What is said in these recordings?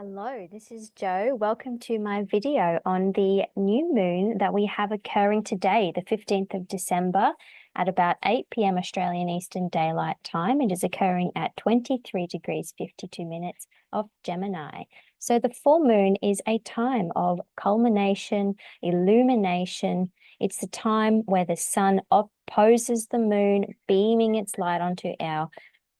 Hello, this is Jo. Welcome to my video on the new moon that we have occurring today, the 15th of December at about 8 p.m. Australian Eastern Daylight Time. It is occurring at 23 degrees 52 minutes of Gemini. So the full moon is a time of culmination, illumination. It's the time where the sun opposes the moon, beaming its light onto our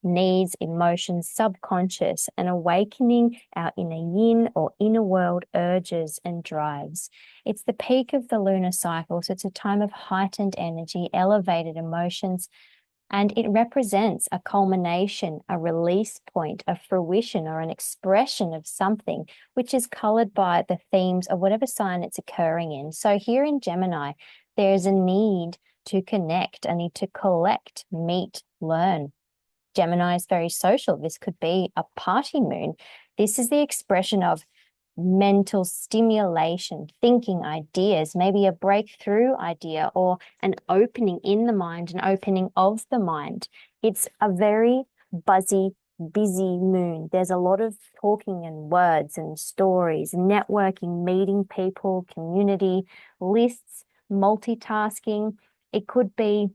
needs, emotions, subconscious, and awakening our inner yin or inner world urges and drives. It's the peak of the lunar cycle, so it's a time of heightened energy, elevated emotions, and it represents a culmination, a release point, a fruition, or an expression of something which is colored by the themes of whatever sign it's occurring in. So here in Gemini, there's a need to connect, a need to collect, meet, learn. Gemini is very social. This could be a party moon. This is the expression of mental stimulation, thinking ideas, maybe a breakthrough idea or an opening in the mind, an opening of the mind. It's a very buzzy, busy moon. There's a lot of talking and words and stories, networking, meeting people, community, lists, multitasking. It could be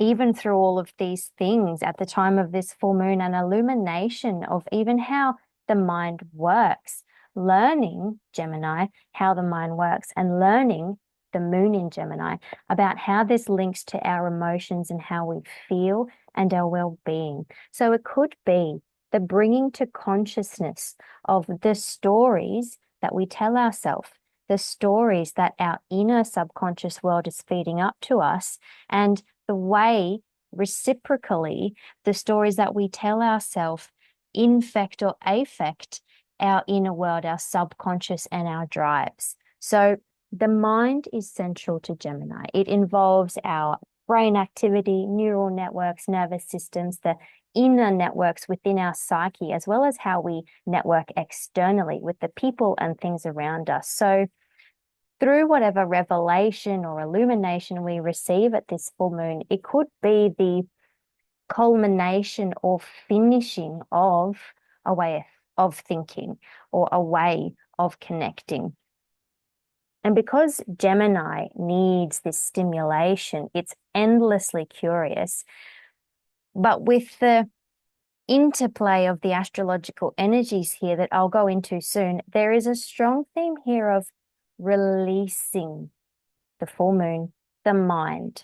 even through all of these things at the time of this full moon, an illumination of even how the mind works, learning Gemini, how the mind works, and learning the moon in Gemini about how this links to our emotions and how we feel and our well-being. So it could be the bringing to consciousness of the stories that we tell ourselves, the stories that our inner subconscious world is feeding up to us, and the way reciprocally the stories that we tell ourselves infect or affect our inner world, our subconscious, and our drives. So the mind is central to Gemini. It involves our brain activity, neural networks, nervous systems, the inner networks within our psyche, as well as how we network externally with the people and things around us. So through whatever revelation or illumination we receive at this full moon, it could be the culmination or finishing of a way of thinking or a way of connecting. And because Gemini needs this stimulation, it's endlessly curious. But with the interplay of the astrological energies here that I'll go into soon, there is a strong theme here of releasing the full moon, the mind,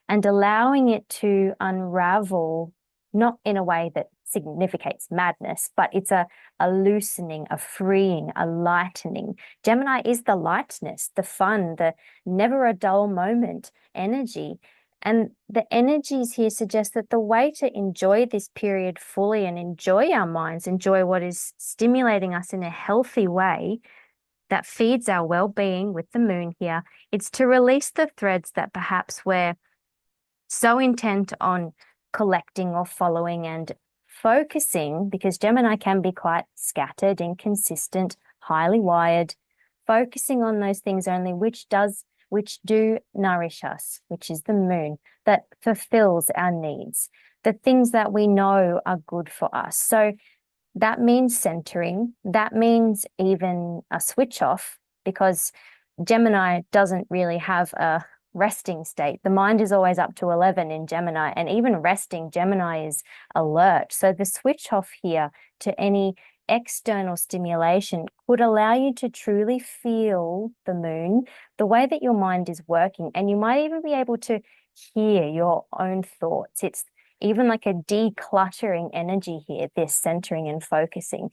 and allowing it to unravel, not in a way that significates madness, but it's a loosening, a freeing, a lightening. Gemini is the lightness, the fun, the never a dull moment energy. And the energies here suggest that the way to enjoy this period fully and enjoy our minds, enjoy what is stimulating us in a healthy way, that feeds our well-being with the moon here, it's to release the threads that perhaps we're so intent on collecting or following and focusing, because Gemini can be quite scattered, inconsistent, highly wired, focusing on those things only which do nourish us, which is the moon, that fulfills our needs, the things that we know are good for us. So that means centering. That means even a switch off, because Gemini doesn't really have a resting state. The mind is always up to 11 in Gemini, and even resting, Gemini is alert. So the switch off here to any external stimulation could allow you to truly feel the moon, the way that your mind is working, and you might even be able to hear your own thoughts. It's even like a decluttering energy here, this centering and focusing.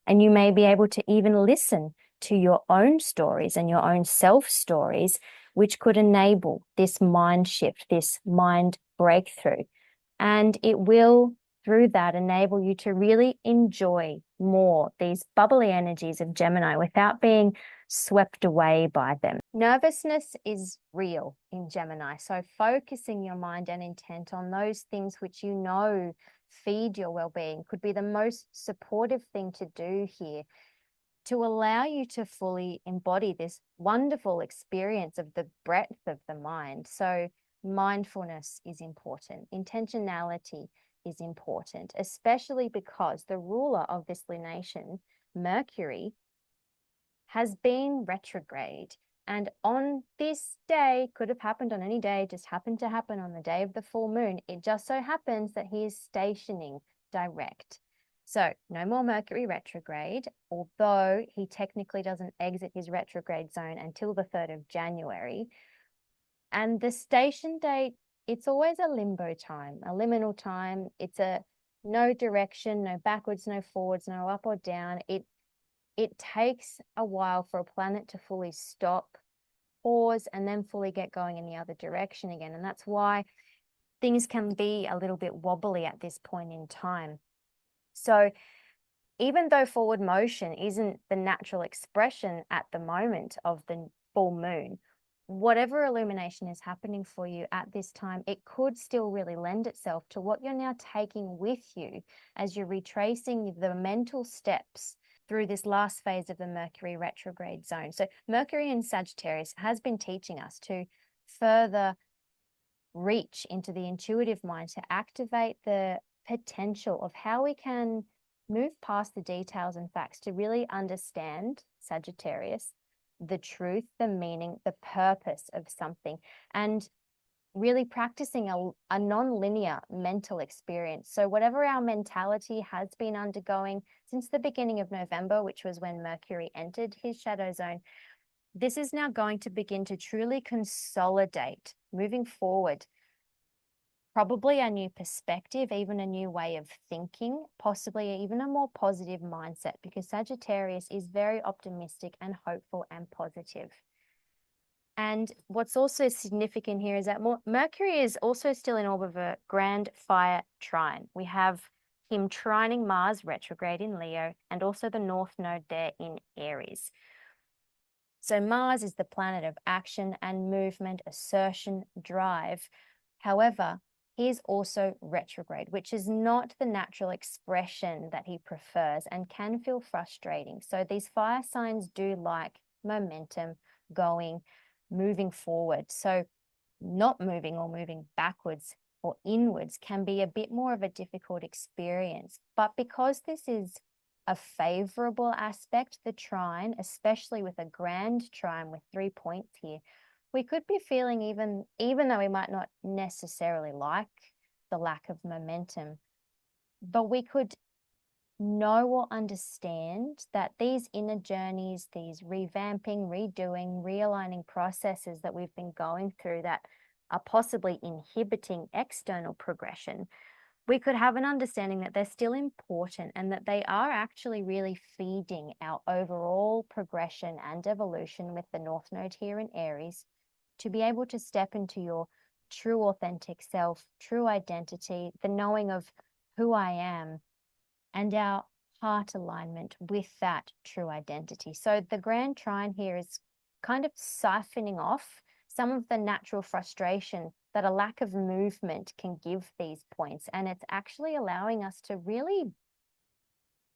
And you may be able to even listen to your own stories and your own self stories, which could enable this mind shift, this mind breakthrough. And it will, through that, enable you to really enjoy more these bubbly energies of Gemini without being swept away by them. Nervousness is real in Gemini. So focusing your mind and intent on those things which you know feed your well-being could be the most supportive thing to do here, to allow you to fully embody this wonderful experience of the breadth of the mind. So mindfulness is important. Intentionality is important, especially because the ruler of this lunation, Mercury has been retrograde. And on this day, could have happened on any day, just happened to happen on the day of the full moon. It just so happens that he is stationing direct. So no more Mercury retrograde, although he technically doesn't exit his retrograde zone until the 3rd of January. And the station date, it's always a limbo time, a liminal time. It's a no direction, no backwards, no forwards, no up or down. It takes a while for a planet to fully stop, pause, and then fully get going in the other direction again. And that's why things can be a little bit wobbly at this point in time. So even though forward motion isn't the natural expression at the moment of the full moon, whatever illumination is happening for you at this time, it could still really lend itself to what you're now taking with you as you're retracing the mental steps through this last phase of the Mercury retrograde zone. So Mercury in Sagittarius has been teaching us to further reach into the intuitive mind, to activate the potential of how we can move past the details and facts to really understand, Sagittarius, the truth, the meaning, the purpose of something, and really practicing a non-linear mental experience. So whatever our mentality has been undergoing since the beginning of November, which was when Mercury entered his shadow zone, this is now going to begin to truly consolidate moving forward. Probably a new perspective, even a new way of thinking, possibly even a more positive mindset, because Sagittarius is very optimistic and hopeful and positive. And what's also significant here is that Mercury is also still in orb of a grand fire trine. We have him trining Mars retrograde in Leo and also the North Node there in Aries. So Mars is the planet of action and movement, assertion, drive. However, he is also retrograde, which is not the natural expression that he prefers and can feel frustrating. So these fire signs do like momentum, going, moving forward. So not moving or moving backwards or inwards can be a bit more of a difficult experience. But because this is a favorable aspect, the trine, especially with a grand trine with 3 points here, we could be feeling, even though we might not necessarily like the lack of momentum, but we could know or understand that these inner journeys, these revamping, redoing, realigning processes that we've been going through that are possibly inhibiting external progression, we could have an understanding that they're still important and that they are actually really feeding our overall progression and evolution with the North Node here in Aries, to be able to step into your true authentic self, true identity, the knowing of who I am, and our heart alignment with that true identity. So the grand trine here is kind of siphoning off some of the natural frustration that a lack of movement can give these points. And it's actually allowing us to really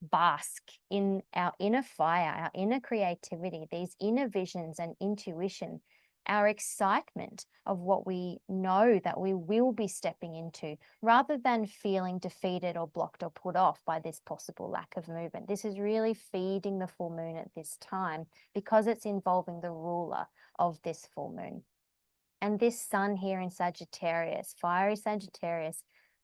bask in our inner fire, our inner creativity, these inner visions and intuition, our excitement of what we know that we will be stepping into, rather than feeling defeated or blocked or put off by this possible lack of movement. This is really feeding the full moon at this time because it's involving the ruler of this full moon. And this sun here in Sagittarius, fiery Sagittarius,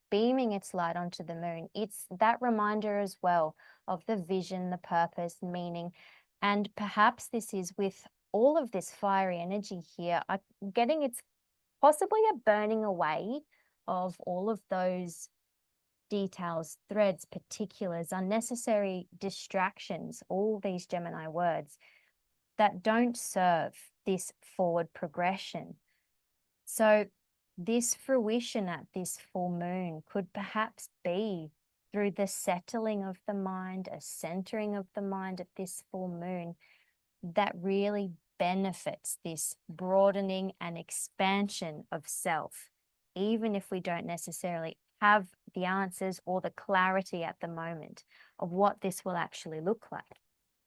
beaming its light onto the moon, it's that reminder as well of the vision, the purpose, meaning. And perhaps this is with all of this fiery energy here, I'm getting it's possibly a burning away of all of those details, threads, particulars, unnecessary distractions, all these Gemini words that don't serve this forward progression. So this fruition at this full moon could perhaps be through the settling of the mind, a centering of the mind at this full moon, that really benefits this broadening and expansion of self, even if we don't necessarily have the answers or the clarity at the moment of what this will actually look like.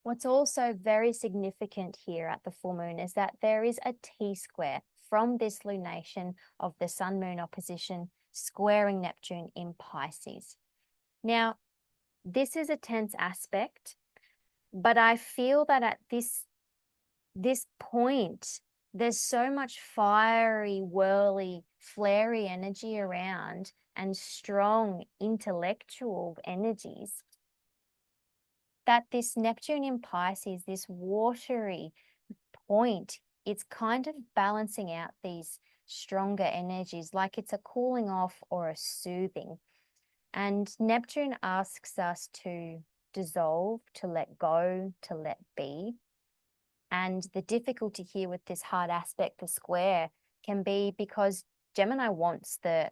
What's also very significant here at the full moon is that there is a T-square from this lunation of the Sun-Moon opposition squaring Neptune in Pisces. Now, this is a tense aspect, But I feel that at this point, there's so much fiery, whirly, flary energy around and strong intellectual energies that this Neptune in Pisces, this watery point, it's kind of balancing out these stronger energies, like it's a cooling off or a soothing. And Neptune asks us to dissolve, to let go, to let be. And the difficulty here with this hard aspect, the square, can be because Gemini wants the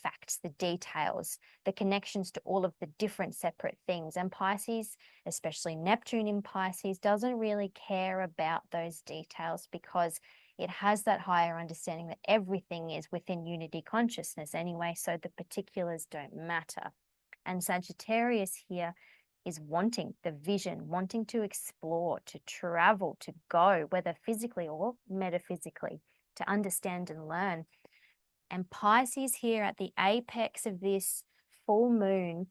facts, the details, the connections to all of the different separate things. And Pisces, especially Neptune in Pisces, doesn't really care about those details because it has that higher understanding that everything is within unity consciousness anyway, so the particulars don't matter. And Sagittarius here is wanting the vision, wanting to explore, to travel, to go, whether physically or metaphysically, to understand and learn. And Pisces here at the apex of this full moon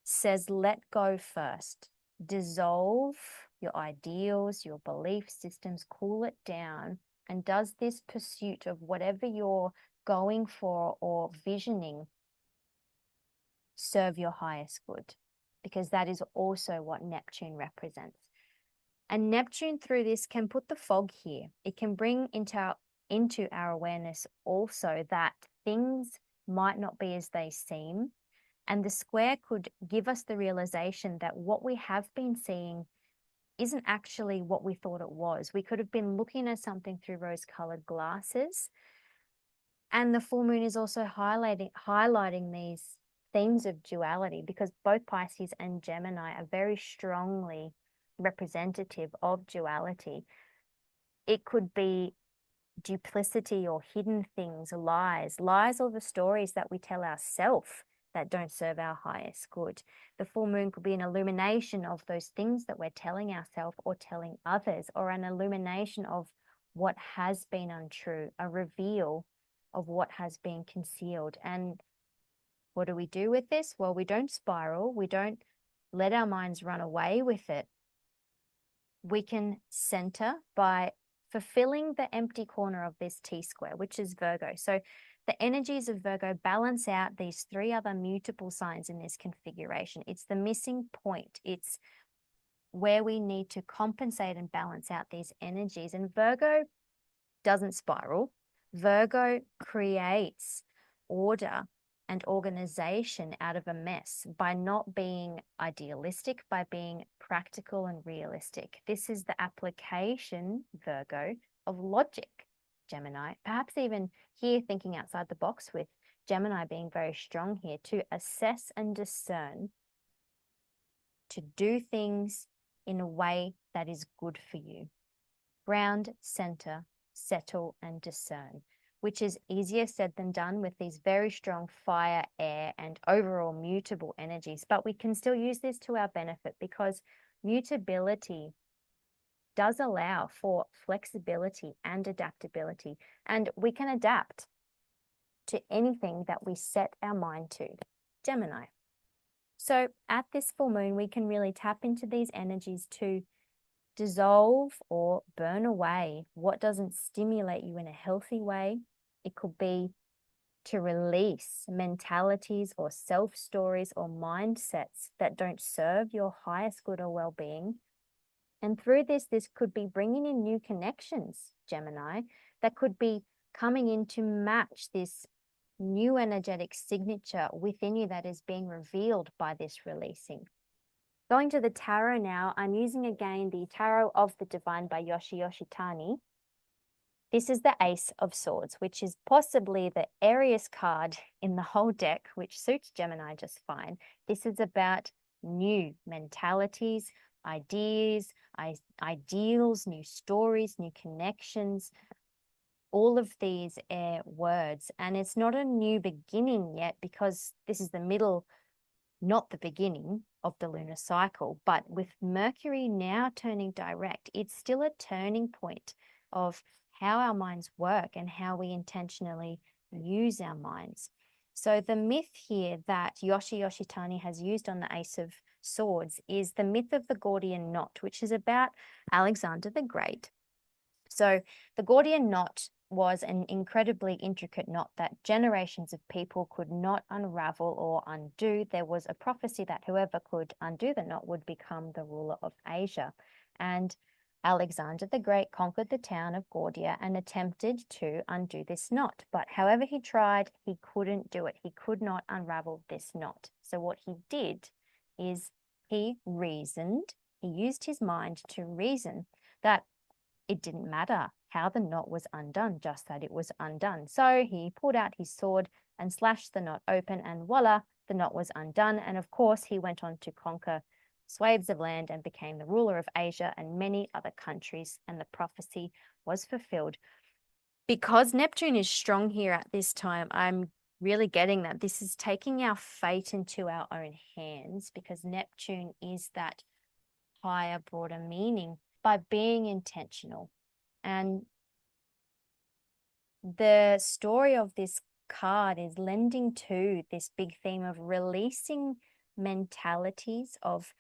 says, let go first. Dissolve your ideals, your belief systems, cool it down. And does this pursuit of whatever you're going for or visioning serve your highest good? Because that is also what Neptune represents. And Neptune through this can put the fog here. It can bring into our awareness also that things might not be as they seem. And the square could give us the realization that what we have been seeing isn't actually what we thought it was. We could have been looking at something through rose-colored glasses. And the full moon is also highlighting these themes of duality, because both Pisces and Gemini are very strongly representative of duality. It could be duplicity or hidden things, lies or the stories that we tell ourselves that don't serve our highest good. The full moon could be an illumination of those things that we're telling ourselves or telling others, or an illumination of what has been untrue, a reveal of what has been concealed. And what do we do with this? Well, we don't spiral. We don't let our minds run away with it. We can center by fulfilling the empty corner of this T-square, which is Virgo. So the energies of Virgo balance out these three other mutable signs in this configuration. It's the missing point. It's where we need to compensate and balance out these energies. And Virgo doesn't spiral. Virgo creates order and organization out of a mess by not being idealistic, by being practical and realistic. This is the application, Virgo, of logic, Gemini. Perhaps even here thinking outside the box, with Gemini being very strong here, to assess and discern, to do things in a way that is good for you. Ground, center, settle, and discern, which is easier said than done with these very strong fire, air, and overall mutable energies. But we can still use this to our benefit, because mutability does allow for flexibility and adaptability, and we can adapt to anything that we set our mind to. Gemini. So at this full moon, we can really tap into these energies to dissolve or burn away what doesn't stimulate you in a healthy way. It could be to release mentalities or self-stories or mindsets that don't serve your highest good or well-being. And through this could be bringing in new connections, Gemini, that could be coming in to match this new energetic signature within you that is being revealed by this releasing. Going to the tarot now, I'm using again the Tarot of the Divine by Yoshi Tani. This is the Ace of Swords, which is possibly the airiest card in the whole deck, which suits Gemini just fine. This is about new mentalities, ideas, ideals, new stories, new connections, all of these air words. And it's not a new beginning yet, because this is the middle, not the beginning of the lunar cycle. But with Mercury now turning direct, it's still a turning point of how our minds work and how we intentionally use our minds. So the myth here that Yoshi Tani has used on the Ace of Swords is the myth of the Gordian knot, which is about Alexander the Great. So the Gordian knot was an incredibly intricate knot that generations of people could not unravel or undo. There was a prophecy that whoever could undo the knot would become the ruler of Asia. And Alexander the Great conquered the town of Gordia and attempted to undo this knot. But however he tried, he couldn't do it. He could not unravel this knot. So what he did is he reasoned, he used his mind to reason that it didn't matter how the knot was undone, just that it was undone. So he pulled out his sword and slashed the knot open, and voila, the knot was undone. And of course, he went on to conquer swathes of land and became the ruler of Asia and many other countries, and the prophecy was fulfilled. Because Neptune is strong here at this time, I'm really getting that this is taking our fate into our own hands, because Neptune is that higher, broader meaning by being intentional. And the story of this card is lending to this big theme of releasing mentalities, of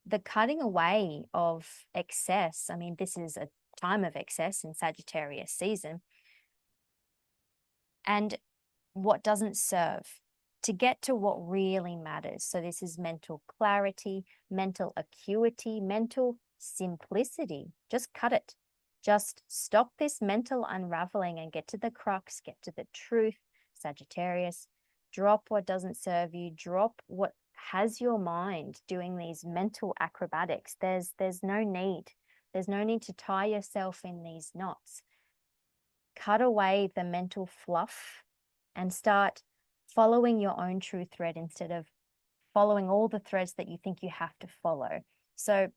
the cutting away of excess. I mean, this is a time of excess in Sagittarius season. And what doesn't serve, to get to what really matters. So this is mental clarity, mental acuity, mental simplicity. Just cut it. Just stop this mental unraveling and get to the crux, get to the truth, Sagittarius. Drop what doesn't serve you. Drop what has your mind doing these mental acrobatics. There's no need. There's no need to tie yourself in these knots. Cut away the mental fluff and start following your own true thread instead of following all the threads that you think you have to follow. So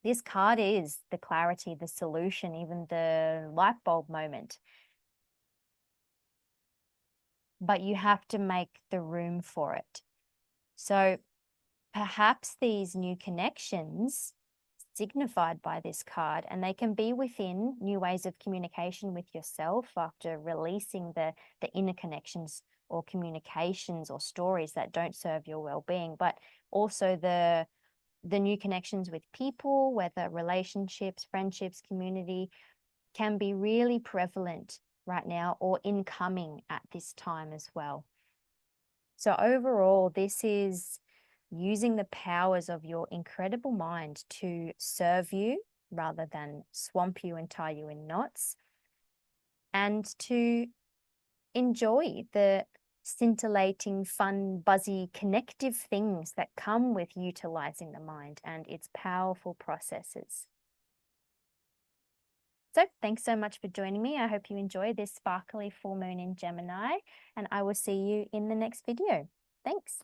this card is the clarity, the solution, even the light bulb moment. But you have to make the room for it. So perhaps these new connections signified by this card, and they can be within new ways of communication with yourself after releasing the inner connections or communications or stories that don't serve your well-being, but also the new connections with people, whether relationships, friendships, community, can be really prevalent right now or incoming at this time as well. So overall, this is using the powers of your incredible mind to serve you rather than swamp you and tie you in knots, and to enjoy the scintillating, fun, buzzy, connective things that come with utilizing the mind and its powerful processes. So thanks so much for joining me. I hope you enjoy this sparkly full moon in Gemini, and I will see you in the next video. Thanks.